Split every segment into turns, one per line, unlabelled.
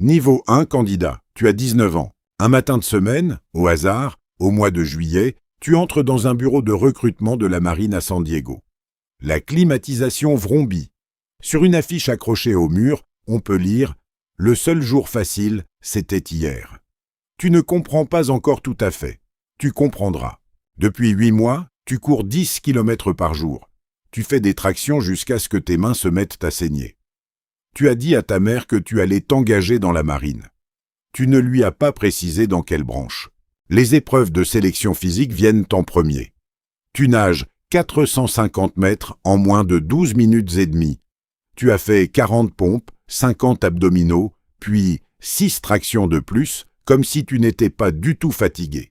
Niveau 1, candidat. Tu as 19 ans. Un matin de semaine, au hasard, au mois de juillet, tu entres dans un bureau de recrutement de la marine à San Diego. La climatisation vrombit. Sur une affiche accrochée au mur, on peut lire « Le seul jour facile, c'était hier ». Tu ne comprends pas encore tout à fait. Tu comprendras. Depuis 8 mois, tu cours 10 km par jour. Tu fais des tractions jusqu'à ce que tes mains se mettent à saigner. Tu as dit à ta mère que tu allais t'engager dans la marine. Tu ne lui as pas précisé dans quelle branche. Les épreuves de sélection physique viennent en premier. Tu nages 450 mètres en moins de 12 minutes et demie. Tu as fait 40 pompes, 50 abdominaux, puis 6 tractions de plus, comme si tu n'étais pas du tout fatigué.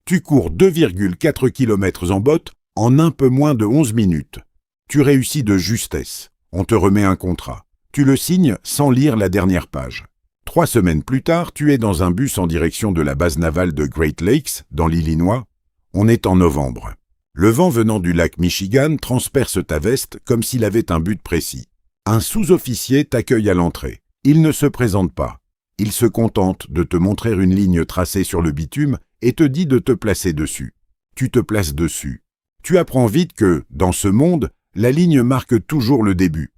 Tu cours 2,4 km en botte en un peu moins de 11 minutes. Tu réussis de justesse. On te remet un contrat. Tu le signes sans lire la dernière page. 3 semaines plus tard, tu es dans un bus en direction de la base navale de Great Lakes, dans l'Illinois. On est en novembre. Le vent venant du lac Michigan transperce ta veste comme s'il avait un but précis. Un sous-officier t'accueille à l'entrée. Il ne se présente pas. Il se contente de te montrer une ligne tracée sur le bitume et te dit de te placer dessus. Tu te places dessus. Tu apprends vite que, dans ce monde, la ligne marque toujours le début.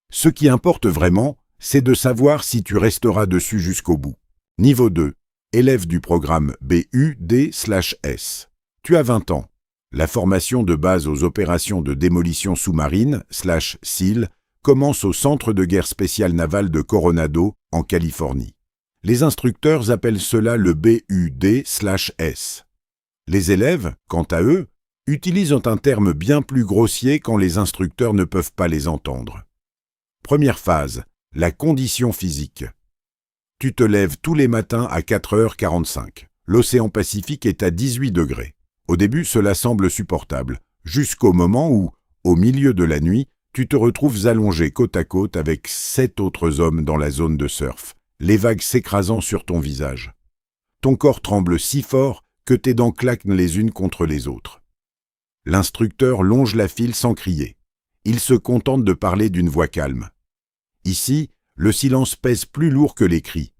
Ce qui importe vraiment, c'est de savoir si tu resteras dessus jusqu'au bout. Niveau 2. Élève du programme BUD/S. Tu as 20 ans. La formation de base aux opérations de démolition sous-marine /SEAL commence au Centre de guerre spécial naval de Coronado, en Californie. Les instructeurs appellent cela le BUD/S. Les élèves, quant à eux, utilisent un terme bien plus grossier quand les instructeurs ne peuvent pas les entendre. Première phase, la condition physique. Tu te lèves tous les matins à 4h45. L'océan Pacifique est à 18 degrés. Au début, cela semble supportable, jusqu'au moment où, au milieu de la nuit, tu te retrouves allongé côte à côte avec 7 autres hommes dans la zone de surf, les vagues s'écrasant sur ton visage. Ton corps tremble si fort que tes dents claquent les unes contre les autres. L'instructeur longe la file sans crier. Il se contente de parler d'une voix calme. Ici, le silence pèse plus lourd que les cris.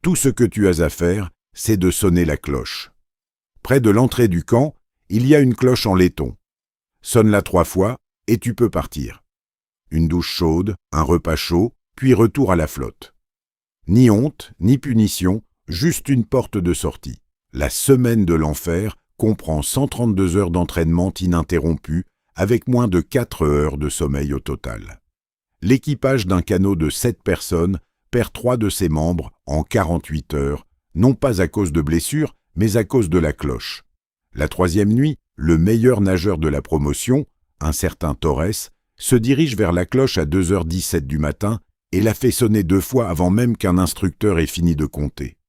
Tout ce que tu as à faire, c'est de sonner la cloche. Près de l'entrée du camp, il y a une cloche en laiton. Sonne-la 3 fois et tu peux partir. Une douche chaude, un repas chaud, puis retour à la flotte. Ni honte, ni punition, juste une porte de sortie. La semaine de l'enfer comprend 132 heures d'entraînement ininterrompu avec moins de 4 heures de sommeil au total. L'équipage d'un canot de 7 personnes perd 3 de ses membres en 48 heures, non pas à cause de blessures, mais à cause de la cloche. La 3e nuit, le meilleur nageur de la promotion, un certain Torres, se dirige vers la cloche à 2h17 du matin et la fait sonner 2 fois avant même qu'un instructeur ait fini de compter.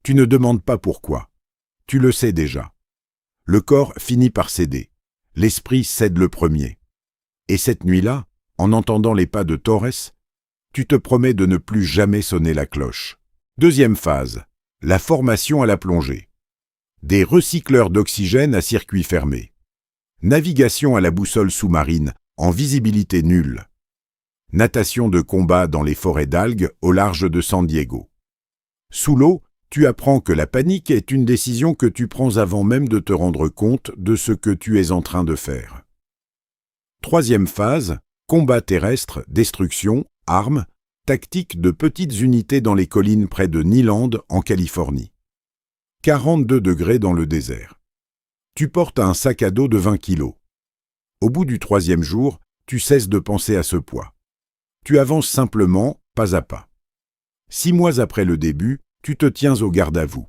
Tu ne demandes pas pourquoi. Tu le sais déjà. Le corps finit par céder. L'esprit cède le premier. Et cette nuit-là, en entendant les pas de Torres, tu te promets de ne plus jamais sonner la cloche. 2e phase, la formation à la plongée. Des recycleurs d'oxygène à circuit fermé. Navigation à la boussole sous-marine, en visibilité nulle. Natation de combat dans les forêts d'algues au large de San Diego. Sous l'eau, tu apprends que la panique est une décision que tu prends avant même de te rendre compte de ce que tu es en train de faire. 3e phase, combat terrestre, destruction, armes, tactique de petites unités dans les collines près de Niland, en Californie. 42 degrés dans le désert. Tu portes un sac à dos de 20 kilos. Au bout du 3e jour, tu cesses de penser à ce poids. Tu avances simplement, pas à pas. 6 mois après le début, tu te tiens au garde à vous.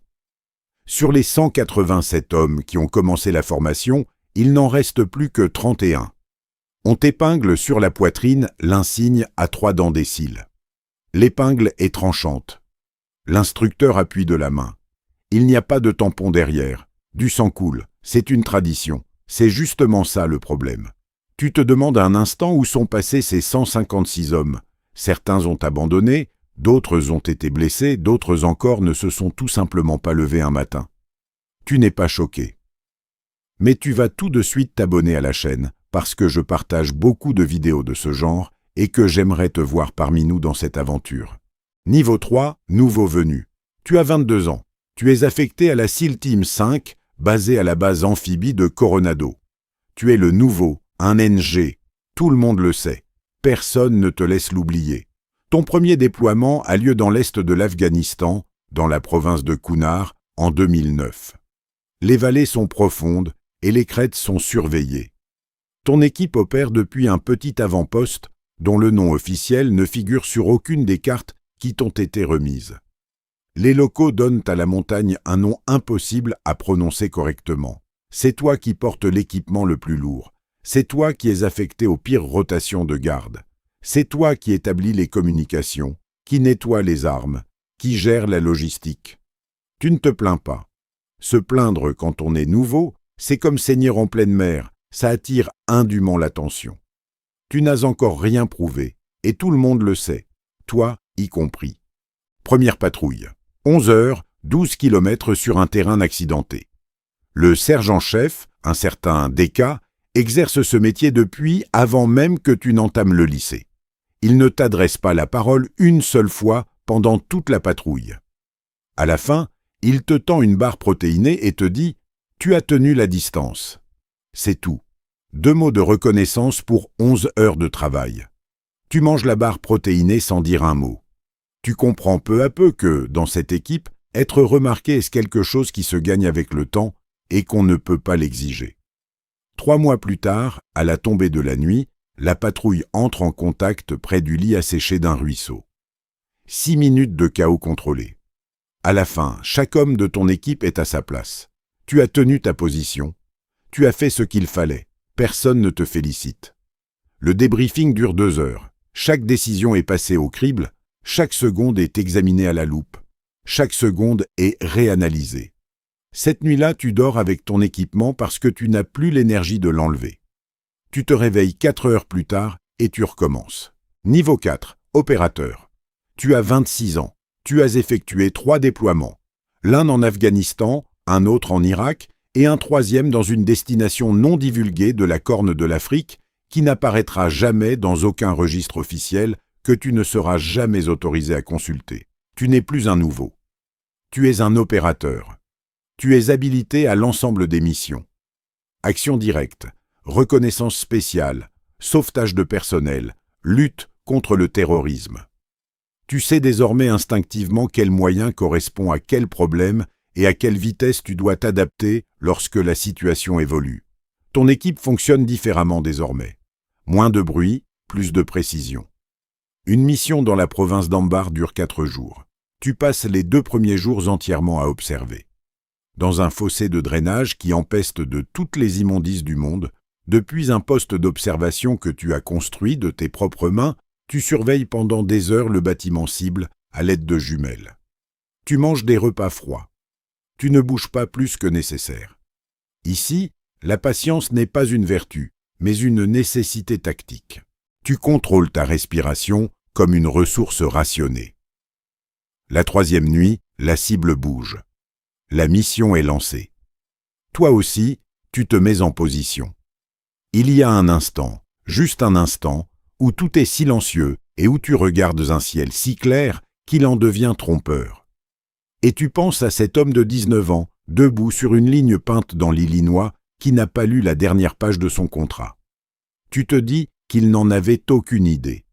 Sur les 187 hommes qui ont commencé la formation, il n'en reste plus que 31. On t'épingle sur la poitrine l'insigne à 3 dents des cils. L'épingle est tranchante. L'instructeur appuie de la main. Il n'y a pas de tampon derrière. Du sang coule. C'est une tradition. C'est justement ça le problème. Tu te demandes un instant où sont passés ces 156 hommes. Certains ont abandonné, d'autres ont été blessés, d'autres encore ne se sont tout simplement pas levés un matin. Tu n'es pas choqué. Mais tu vas tout de suite t'abonner à la chaîne, parce que je partage beaucoup de vidéos de ce genre et que j'aimerais te voir parmi nous dans cette aventure. Niveau 3, nouveau venu. Tu as 22 ans. Tu es affecté à la SEAL Team 5, basée à la base amphibie de Coronado. Tu es le nouveau, un NG. Tout le monde le sait. Personne ne te laisse l'oublier. Ton premier déploiement a lieu dans l'est de l'Afghanistan, dans la province de Kunar, en 2009. Les vallées sont profondes et les crêtes sont surveillées. Ton équipe opère depuis un petit avant-poste dont le nom officiel ne figure sur aucune des cartes qui t'ont été remises. Les locaux donnent à la montagne un nom impossible à prononcer correctement. C'est toi qui portes l'équipement le plus lourd. C'est toi qui es affecté aux pires rotations de garde. C'est toi qui établis les communications, qui nettoie les armes, qui gère la logistique. Tu ne te plains pas. Se plaindre quand on est nouveau, c'est comme saigner en pleine mer, ça attire indûment l'attention. Tu n'as encore rien prouvé, et tout le monde le sait, toi y compris. Première patrouille. 11 heures, 12 kilomètres sur un terrain accidenté. Le sergent-chef, un certain DK, exerce ce métier depuis avant même que tu n'entames le lycée. Il ne t'adresse pas la parole une seule fois pendant toute la patrouille. À la fin, il te tend une barre protéinée et te dit « Tu as tenu la distance ». C'est tout. 2 mots de reconnaissance pour 11 heures de travail. Tu manges la barre protéinée sans dire un mot. Tu comprends peu à peu que, dans cette équipe, être remarqué est quelque chose qui se gagne avec le temps et qu'on ne peut pas l'exiger. 3 mois plus tard, à la tombée de la nuit, la patrouille entre en contact près du lit asséché d'un ruisseau. 6 minutes de chaos contrôlé. À la fin, chaque homme de ton équipe est à sa place. Tu as tenu ta position. Tu as fait ce qu'il fallait. Personne ne te félicite. Le débriefing dure 2 heures. Chaque décision est passée au crible. Chaque seconde est examinée à la loupe. Chaque seconde est réanalysée. Cette nuit-là, tu dors avec ton équipement parce que tu n'as plus l'énergie de l'enlever. Tu te réveilles 4 heures plus tard et tu recommences. Niveau 4, opérateur. Tu as 26 ans. Tu as effectué 3 déploiements. L'un en Afghanistan, un autre en Irak et un troisième dans une destination non divulguée de la Corne de l'Afrique qui n'apparaîtra jamais dans aucun registre officiel que tu ne seras jamais autorisé à consulter. Tu n'es plus un nouveau. Tu es un opérateur. Tu es habilité à l'ensemble des missions. Action directe, reconnaissance spéciale, sauvetage de personnel, lutte contre le terrorisme. Tu sais désormais instinctivement quel moyen correspond à quel problème et à quelle vitesse tu dois t'adapter lorsque la situation évolue. Ton équipe fonctionne différemment désormais. Moins de bruit, plus de précision. Une mission dans la province d'Ambar dure 4 jours. Tu passes les 2 premiers jours entièrement à observer. Dans un fossé de drainage qui empeste de toutes les immondices du monde, depuis un poste d'observation que tu as construit de tes propres mains, tu surveilles pendant des heures le bâtiment cible à l'aide de jumelles. Tu manges des repas froids. Tu ne bouges pas plus que nécessaire. Ici, la patience n'est pas une vertu, mais une nécessité tactique. Tu contrôles ta respiration comme une ressource rationnée. La 3e nuit, la cible bouge. La mission est lancée. Toi aussi, tu te mets en position. Il y a un instant, juste un instant, où tout est silencieux et où tu regardes un ciel si clair qu'il en devient trompeur. Et tu penses à cet homme de 19 ans, debout sur une ligne peinte dans l'Illinois, qui n'a pas lu la dernière page de son contrat. Tu te dis qu'il n'en avait aucune idée.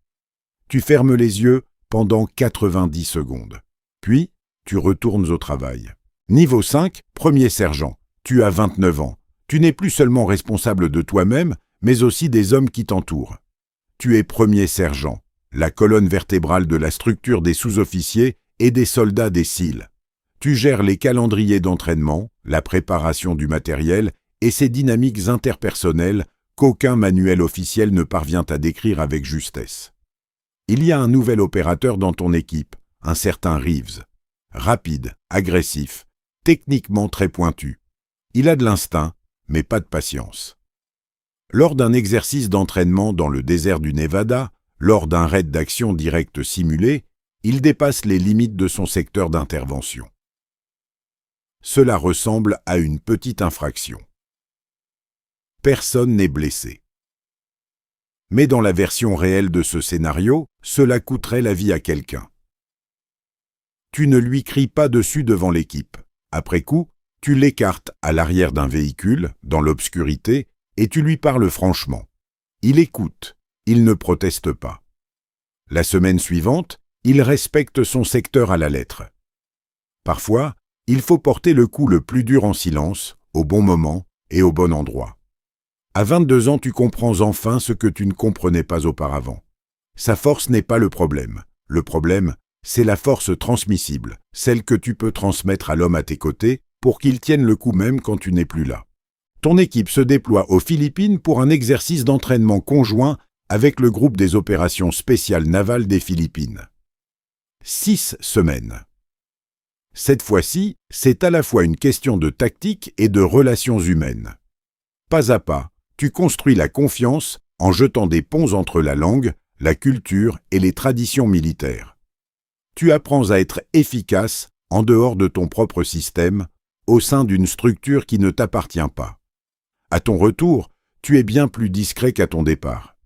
Tu fermes les yeux pendant 90 secondes. Puis, tu retournes au travail. Niveau 5, premier sergent. Tu as 29 ans. Tu n'es plus seulement responsable de toi-même, mais aussi des hommes qui t'entourent. Tu es premier sergent, la colonne vertébrale de la structure des sous-officiers et des soldats des SEAL. Tu gères les calendriers d'entraînement, la préparation du matériel et ces dynamiques interpersonnelles qu'aucun manuel officiel ne parvient à décrire avec justesse. Il y a un nouvel opérateur dans ton équipe, un certain Reeves. Rapide, agressif, techniquement très pointu. Il a de l'instinct, mais pas de patience. Lors d'un exercice d'entraînement dans le désert du Nevada, lors d'un raid d'action directe simulé, il dépasse les limites de son secteur d'intervention. Cela ressemble à une petite infraction. Personne n'est blessé. Mais dans la version réelle de ce scénario, cela coûterait la vie à quelqu'un. Tu ne lui cries pas dessus devant l'équipe. Après coup, tu l'écartes à l'arrière d'un véhicule, dans l'obscurité, et tu lui parles franchement. Il écoute, il ne proteste pas. La semaine suivante, il respecte son secteur à la lettre. Parfois, il faut porter le coup le plus dur en silence, au bon moment et au bon endroit. À 22 ans, tu comprends enfin ce que tu ne comprenais pas auparavant. Sa force n'est pas le problème. Le problème, c'est la force transmissible, celle que tu peux transmettre à l'homme à tes côtés pour qu'il tienne le coup même quand tu n'es plus là. Ton équipe se déploie aux Philippines pour un exercice d'entraînement conjoint avec le groupe des opérations spéciales navales des Philippines. 6 semaines. Cette fois-ci, c'est à la fois une question de tactique et de relations humaines. Pas à pas, tu construis la confiance en jetant des ponts entre la langue, la culture et les traditions militaires. Tu apprends à être efficace en dehors de ton propre système, au sein d'une structure qui ne t'appartient pas. À ton retour, tu es bien plus discret qu'à ton départ.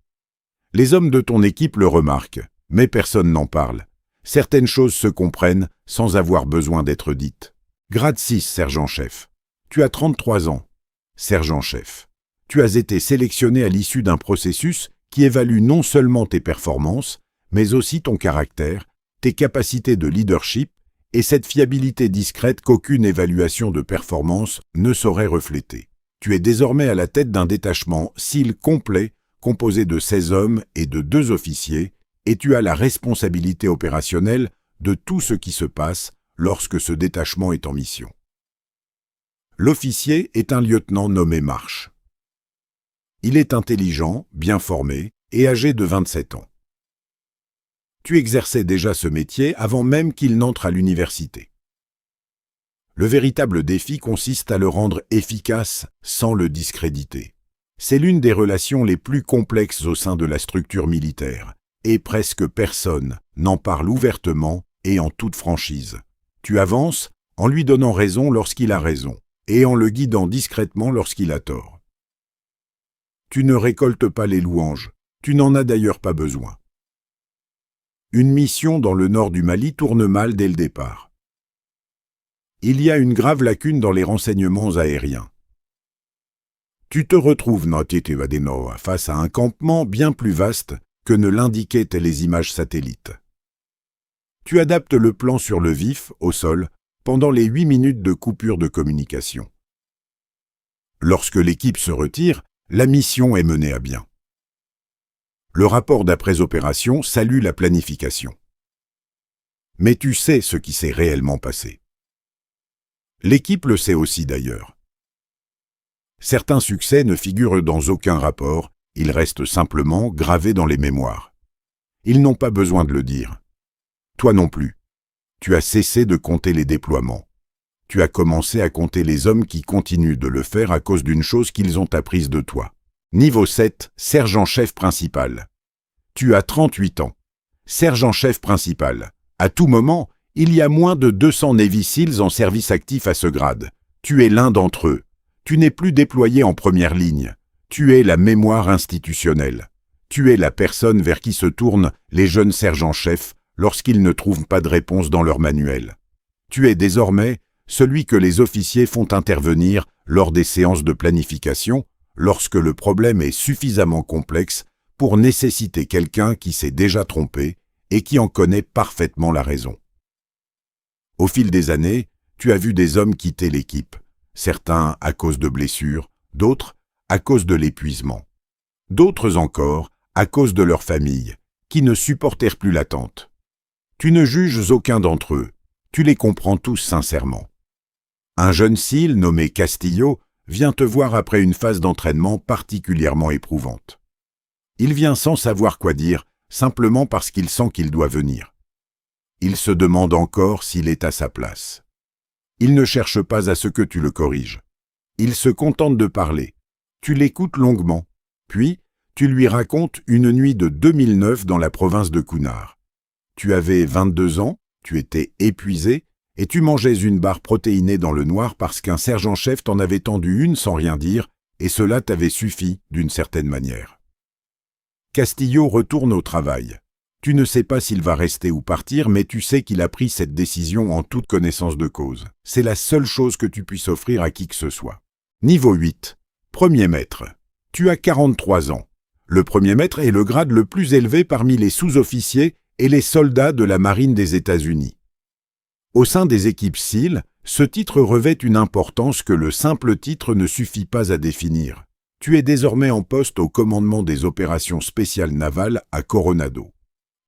Les hommes de ton équipe le remarquent, mais personne n'en parle. Certaines choses se comprennent sans avoir besoin d'être dites. Grade 6, sergent-chef. Tu as 33 ans. Sergent-chef. Tu as été sélectionné à l'issue d'un processus qui évalue non seulement tes performances, mais aussi ton caractère, tes capacités de leadership et cette fiabilité discrète qu'aucune évaluation de performance ne saurait refléter. Tu es désormais à la tête d'un détachement SEAL complet composé de 16 hommes et de 2 officiers, et tu as la responsabilité opérationnelle de tout ce qui se passe lorsque ce détachement est en mission. L'officier est un lieutenant nommé Marsh. Il est intelligent, bien formé et âgé de 27 ans. Tu exerçais déjà ce métier avant même qu'il n'entre à l'université. Le véritable défi consiste à le rendre efficace sans le discréditer. C'est l'une des relations les plus complexes au sein de la structure militaire, et presque personne n'en parle ouvertement et en toute franchise. Tu avances en lui donnant raison lorsqu'il a raison, et en le guidant discrètement lorsqu'il a tort. Tu ne récoltes pas les louanges, tu n'en as d'ailleurs pas besoin. Une mission dans le nord du Mali tourne mal dès le départ. Il y a une grave lacune dans les renseignements aériens. Tu te retrouves face à un campement bien plus vaste que ne l'indiquaient les images satellites. Tu adaptes le plan sur le vif, au sol, pendant les 8 minutes de coupure de communication. Lorsque l'équipe se retire, la mission est menée à bien. Le rapport d'après-opération salue la planification. Mais tu sais ce qui s'est réellement passé. L'équipe le sait aussi d'ailleurs. Certains succès ne figurent dans aucun rapport, ils restent simplement gravés dans les mémoires. Ils n'ont pas besoin de le dire. Toi non plus. Tu as cessé de compter les déploiements. Tu as commencé à compter les hommes qui continuent de le faire à cause d'une chose qu'ils ont apprise de toi. Niveau 7, sergent-chef principal. Tu as 38 ans. Sergent-chef principal. À tout moment, il y a moins de 200 Navy SEALs en service actif à ce grade. Tu es l'un d'entre eux. Tu n'es plus déployé en première ligne. Tu es la mémoire institutionnelle. Tu es la personne vers qui se tournent les jeunes sergents-chefs lorsqu'ils ne trouvent pas de réponse dans leur manuel. Tu es désormais celui que les officiers font intervenir lors des séances de planification, lorsque le problème est suffisamment complexe pour nécessiter quelqu'un qui s'est déjà trompé et qui en connaît parfaitement la raison. Au fil des années, tu as vu des hommes quitter l'équipe, certains à cause de blessures, d'autres à cause de l'épuisement, d'autres encore à cause de leur famille, qui ne supportèrent plus l'attente. Tu ne juges aucun d'entre eux, tu les comprends tous sincèrement. Un jeune SEAL nommé Castillo vient te voir après une phase d'entraînement particulièrement éprouvante. Il vient sans savoir quoi dire, simplement parce qu'il sent qu'il doit venir. Il se demande encore s'il est à sa place. Il ne cherche pas à ce que tu le corriges. Il se contente de parler. Tu l'écoutes longuement, puis tu lui racontes une nuit de 2009 dans la province de Kunar. Tu avais 22 ans, tu étais épuisé, et tu mangeais une barre protéinée dans le noir parce qu'un sergent-chef t'en avait tendu une sans rien dire, et cela t'avait suffi d'une certaine manière. Castillo retourne au travail. Tu ne sais pas s'il va rester ou partir, mais tu sais qu'il a pris cette décision en toute connaissance de cause. C'est la seule chose que tu puisses offrir à qui que ce soit. Niveau 8. Premier maître. Tu as 43 ans. Le premier maître est le grade le plus élevé parmi les sous-officiers et les soldats de la marine des États-Unis. Au sein des équipes SEAL, ce titre revêt une importance que le simple titre ne suffit pas à définir. Tu es désormais en poste au commandement des opérations spéciales navales à Coronado.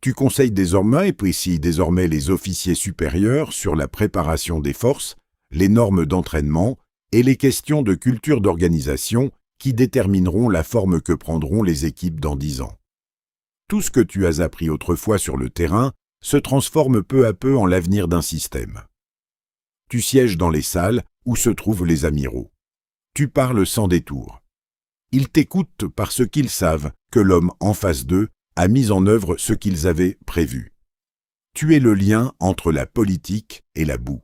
Tu conseilles désormais les officiers supérieurs sur la préparation des forces, les normes d'entraînement et les questions de culture d'organisation qui détermineront la forme que prendront les équipes dans 10 ans. Tout ce que tu as appris autrefois sur le terrain se transforme peu à peu en l'avenir d'un système. Tu sièges dans les salles où se trouvent les amiraux. Tu parles sans détour. Ils t'écoutent parce qu'ils savent que l'homme en face d'eux a mis en œuvre ce qu'ils avaient prévu. Tu es le lien entre la politique et la boue.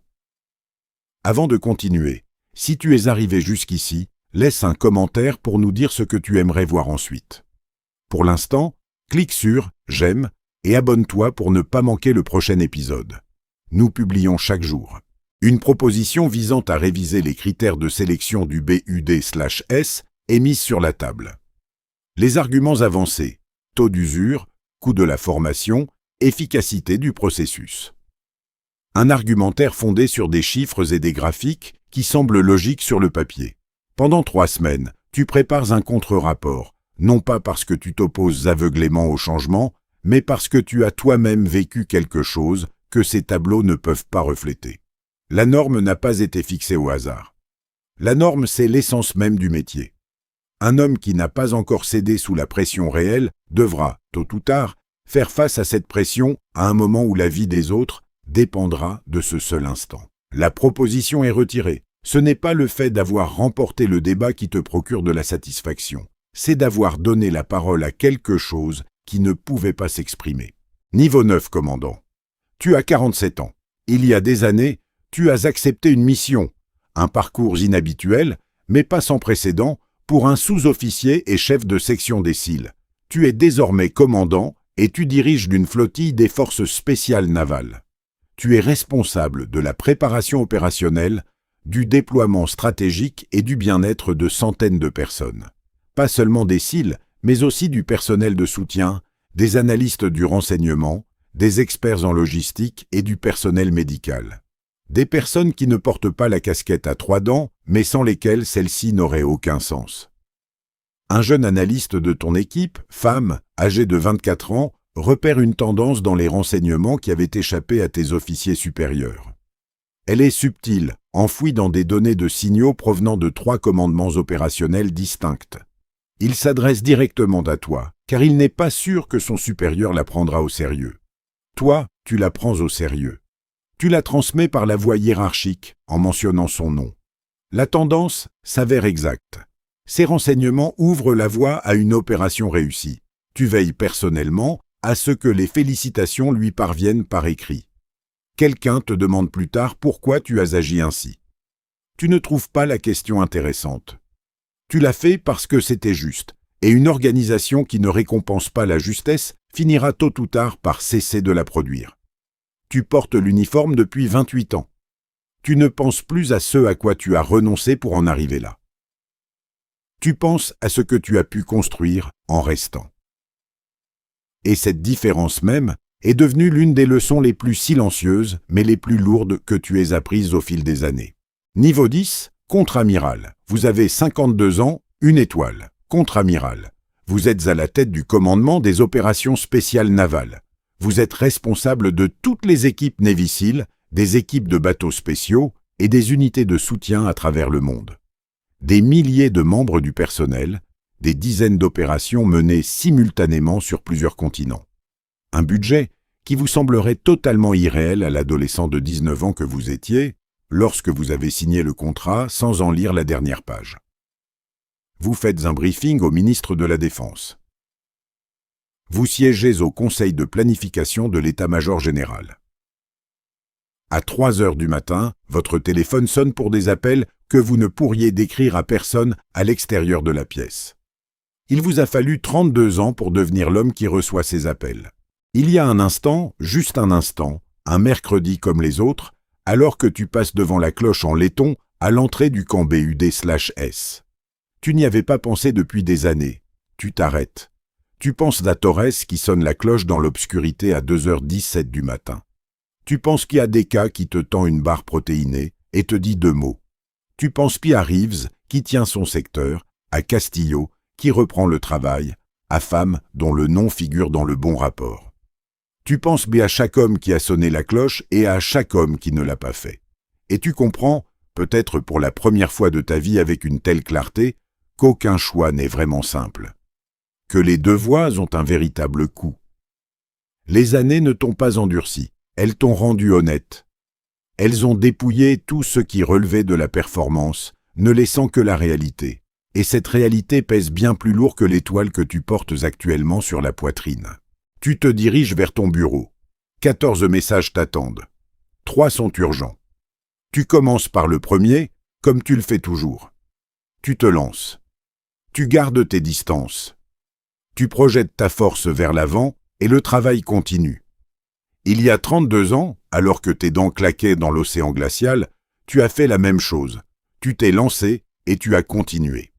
Avant de continuer, si tu es arrivé jusqu'ici, laisse un commentaire pour nous dire ce que tu aimerais voir ensuite. Pour l'instant, clique sur « J'aime » et abonne-toi pour ne pas manquer le prochain épisode. Nous publions chaque jour. Une proposition visant à réviser les critères de sélection du BUD/S est mise sur la table. Les arguments avancés, taux d'usure, coût de la formation, efficacité du processus. Un argumentaire fondé sur des chiffres et des graphiques qui semblent logiques sur le papier. Pendant 3 semaines, tu prépares un contre-rapport, non pas parce que tu t'opposes aveuglément au changement, mais parce que tu as toi-même vécu quelque chose que ces tableaux ne peuvent pas refléter. La norme n'a pas été fixée au hasard. La norme, c'est l'essence même du métier. Un homme qui n'a pas encore cédé sous la pression réelle devra, tôt ou tard, faire face à cette pression à un moment où la vie des autres dépendra de ce seul instant. La proposition est retirée. Ce n'est pas le fait d'avoir remporté le débat qui te procure de la satisfaction. C'est d'avoir donné la parole à quelque chose qui ne pouvait pas s'exprimer. Niveau 9, commandant. Tu as 47 ans. Il y a des années, tu as accepté une mission, un parcours inhabituel, mais pas sans précédent, pour un sous-officier et chef de section des SEAL. Tu es désormais commandant et tu diriges d'une flottille des forces spéciales navales. Tu es responsable de la préparation opérationnelle, du déploiement stratégique et du bien-être de centaines de personnes. Pas seulement des SEAL, mais aussi du personnel de soutien, des analystes du renseignement, des experts en logistique et du personnel médical. Des personnes qui ne portent pas la casquette à 3 dents, mais sans lesquelles celle-ci n'aurait aucun sens. Un jeune analyste de ton équipe, femme, âgée de 24 ans, repère une tendance dans les renseignements qui avaient échappé à tes officiers supérieurs. Elle est subtile, enfouie dans des données de signaux provenant de 3 commandements opérationnels distincts. Il s'adresse directement à toi, car il n'est pas sûr que son supérieur la prendra au sérieux. Toi, tu la prends au sérieux. Tu la transmets par la voie hiérarchique, en mentionnant son nom. La tendance s'avère exacte. Ces renseignements ouvrent la voie à une opération réussie. Tu veilles personnellement à ce que les félicitations lui parviennent par écrit. Quelqu'un te demande plus tard pourquoi tu as agi ainsi. Tu ne trouves pas la question intéressante. Tu l'as fait parce que c'était juste, et une organisation qui ne récompense pas la justesse finira tôt ou tard par cesser de la produire. Tu portes l'uniforme depuis 28 ans. Tu ne penses plus à ce à quoi tu as renoncé pour en arriver là. Tu penses à ce que tu as pu construire en restant. Et cette différence même est devenue l'une des leçons les plus silencieuses, mais les plus lourdes que tu aies apprises au fil des années. Niveau 10, contre-amiral. Vous avez 52 ans, 1 étoile. Contre-amiral. Vous êtes à la tête du commandement des opérations spéciales navales. Vous êtes responsable de toutes les équipes Navy SEAL, des équipes de bateaux spéciaux et des unités de soutien à travers le monde. Des milliers de membres du personnel, des dizaines d'opérations menées simultanément sur plusieurs continents. Un budget qui vous semblerait totalement irréel à l'adolescent de 19 ans que vous étiez, lorsque vous avez signé le contrat sans en lire la dernière page. Vous faites un briefing au ministre de la Défense. Vous siégez au Conseil de planification de l'État-major général. À 3 heures du matin, votre téléphone sonne pour des appels que vous ne pourriez décrire à personne à l'extérieur de la pièce. Il vous a fallu 32 ans pour devenir l'homme qui reçoit ces appels. Il y a un instant, juste un instant, un mercredi comme les autres, alors que tu passes devant la cloche en laiton à l'entrée du camp BUD/S. Tu n'y avais pas pensé depuis des années. Tu t'arrêtes. Tu penses à Torres qui sonne la cloche dans l'obscurité à 2h17 du matin. Tu penses qu'il y a Deka qui te tend une barre protéinée et te dit 2 mots. Tu penses puis à Reeves qui tient son secteur, à Castillo qui reprend le travail, à Femme dont le nom figure dans le bon rapport. Tu penses bien à chaque homme qui a sonné la cloche et à chaque homme qui ne l'a pas fait. Et tu comprends, peut-être pour la première fois de ta vie avec une telle clarté, qu'aucun choix n'est vraiment simple. Que les 2 voies ont un véritable coût. Les années ne t'ont pas endurci, elles t'ont rendu honnête. Elles ont dépouillé tout ce qui relevait de la performance, ne laissant que la réalité. Et cette réalité pèse bien plus lourd que l'étoile que tu portes actuellement sur la poitrine. Tu te diriges vers ton bureau. 14 messages t'attendent. 3 sont urgents. Tu commences par le premier, comme tu le fais toujours. Tu te lances. Tu gardes tes distances. Tu projettes ta force vers l'avant et le travail continue. Il y a 32 ans, alors que tes dents claquaient dans l'océan glacial, tu as fait la même chose. Tu t'es lancé et tu as continué.